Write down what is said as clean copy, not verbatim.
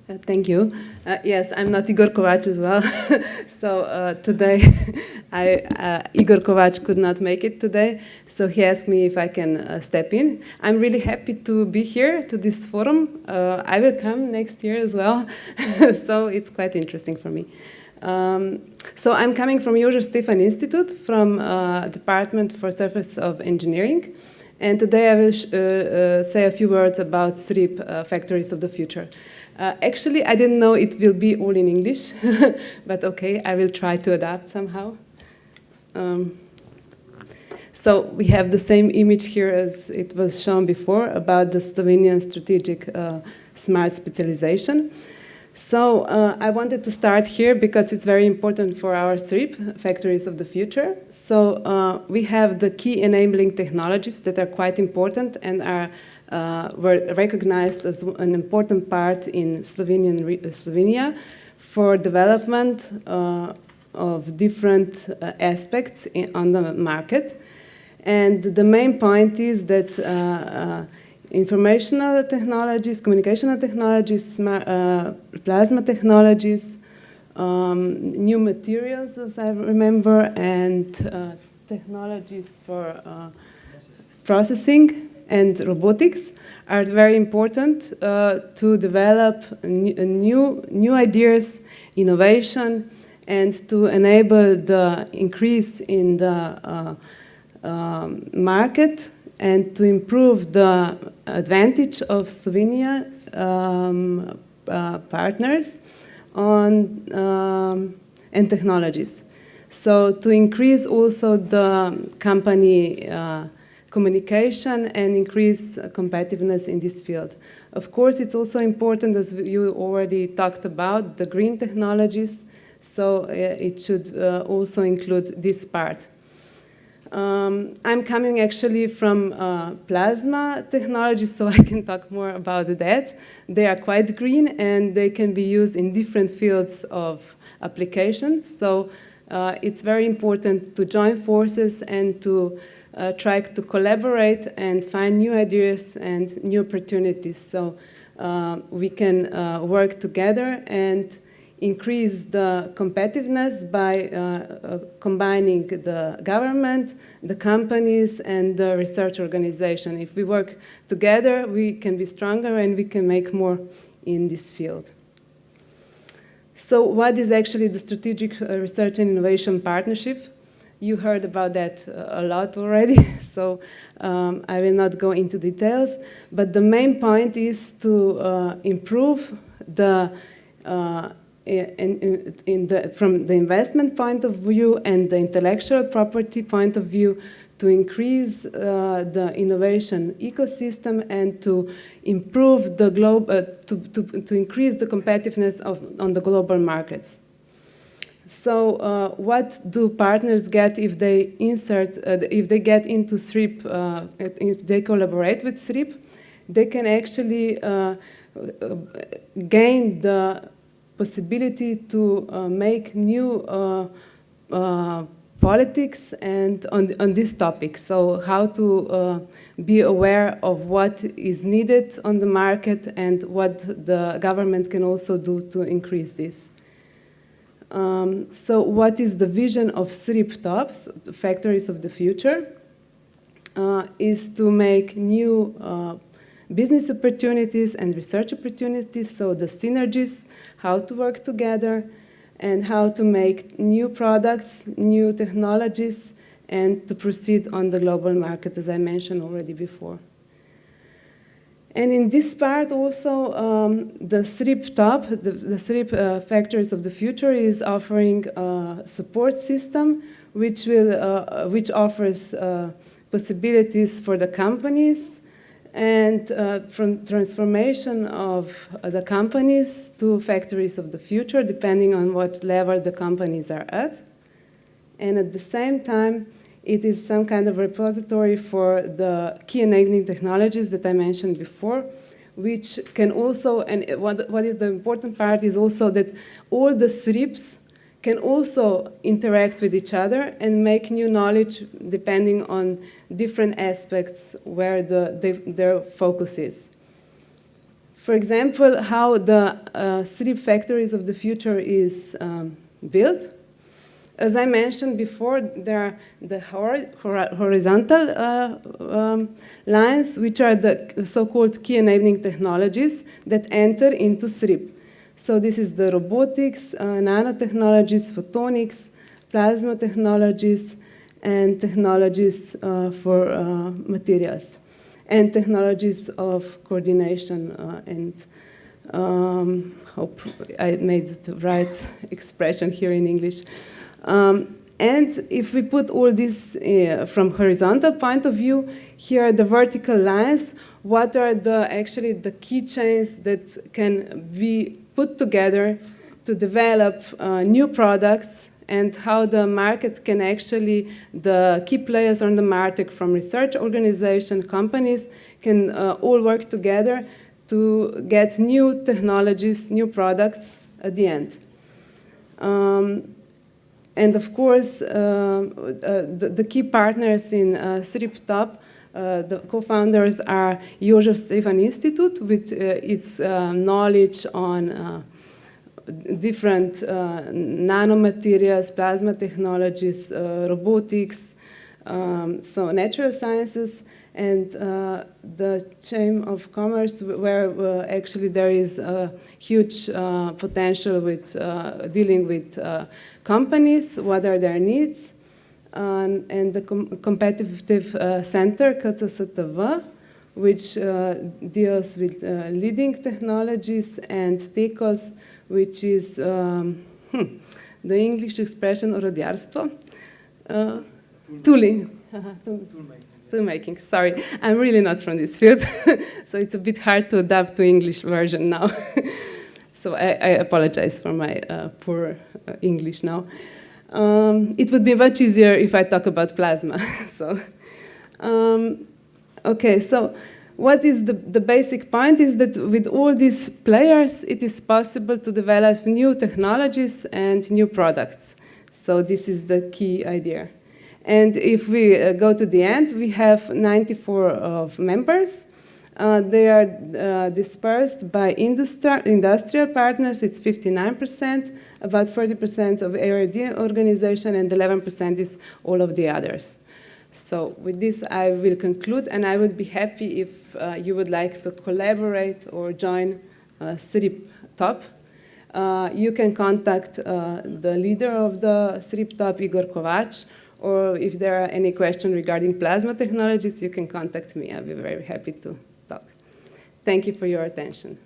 Thank you. Yes, I'm not Igor Kovac as well. So today, Igor Kovac could not make it today, so he asked me if I can step in. I'm really happy to be here to this forum. I will come next year as well, so it's quite interesting for me. So I'm coming from Jožef Stefan Institute, from Department for Surface of Engineering. And today I will say a few words about SRIP, Factories of the Future. Actually, I didn't know it will be all in English, but okay, I will try to adapt somehow. So we have the same image here as it was shown before about the Slovenian strategic smart specialization. So I wanted to start here because it's very important for our SRIP, Factories of the Future. So we have the key enabling technologies that are quite important and were recognized as an important part in Slovenia for development of different aspects on the market. And the main point is that informational technologies, communicational technologies, plasma technologies, new materials, as I remember, and technologies for processing and robotics are very important to develop new ideas, innovation, and to enable the increase in the market and to improve the advantage of Slovenia partners on and technologies. So to increase also the company communication and increase competitiveness in this field. Of course, it's also important, as you already talked about, the green technologies, so it should also include this part. I'm coming actually from plasma technology, so I can talk more about that. They are quite green and they can be used in different fields of application. So it's very important to join forces and to try to collaborate and find new ideas and new opportunities. So we can work together and increase the competitiveness by combining the government, the companies, and the research organization. If we work together, we can be stronger and we can make more in this field. So what is actually the Strategic Research and Innovation Partnership? You heard about that a lot already, so I will not go into details, but the main point is to improve the from the investment point of view and the intellectual property point of view, to increase the innovation ecosystem and to improve the to increase the competitiveness on the global markets. So what do partners get if they if they get into SRIP, if they collaborate with SRIP? They can actually gain the possibility to make new politics and on this topic. So how to be aware of what is needed on the market and what the government can also do to increase this. So what is the vision of SRIP TOPS, the Factories of the Future? Is to make new business opportunities and research opportunities, so the synergies, how to work together, and how to make new products, new technologies, and to proceed on the global market, as I mentioned already before. And in this part also, the SRIP TOP, the SRIP Factories of the Future, is offering a support system which offers possibilities for the companies and from transformation of the companies to factories of the future, depending on what level the companies are at. And at the same time, it is some kind of repository for the key enabling technologies that I mentioned before, which can also, and what is the important part is also that all the SRIPs can also interact with each other and make new knowledge depending on different aspects where their focus is. For example, how the SRIP factories of the future is built. As I mentioned before, there are the horizontal lines, which are the so-called key enabling technologies that enter into SRIP. So this is the robotics, nanotechnologies, photonics, plasma technologies, and technologies for materials, and technologies of coordination and hope I made the right expression here in English. And if we put all this from horizontal point of view, here are the vertical lines. What are actually the key chains that can be put together to develop new products, and how the market can actually, the key players on the market from research organizations, companies, can all work together to get new technologies, new products at the end. And of course, the key partners in SRIP Top, the co-founders are Jožef Stefan Institute with its knowledge on different nanomaterials, plasma technologies, robotics, so natural sciences, and the Chamber of Commerce, where actually there is a huge potential with dealing with companies, what are their needs, and the competitive center, KCSTV, which deals with leading technologies, and TECOS, which is the English expression orodjarstvo, tooling. Toolmaking, sorry. I'm really not from this field, so it's a bit hard to adapt to English version now. So I apologize for my poor English now. It would be much easier if I talk about plasma. So, okay, so what is the basic point is that with all these players, it is possible to develop new technologies and new products. So this is the key idea. And if we go to the end, we have 94 members. They are dispersed by industrial partners, it's 59%, about 40% of R&D organization, and 11% is all of the others. So with this, I will conclude, and I would be happy if you would like to collaborate or join SRIP Top. You can contact the leader of the SRIP Top, Igor Kovač, or if there are any questions regarding plasma technologies, you can contact me. I'll be very happy to talk. Thank you for your attention.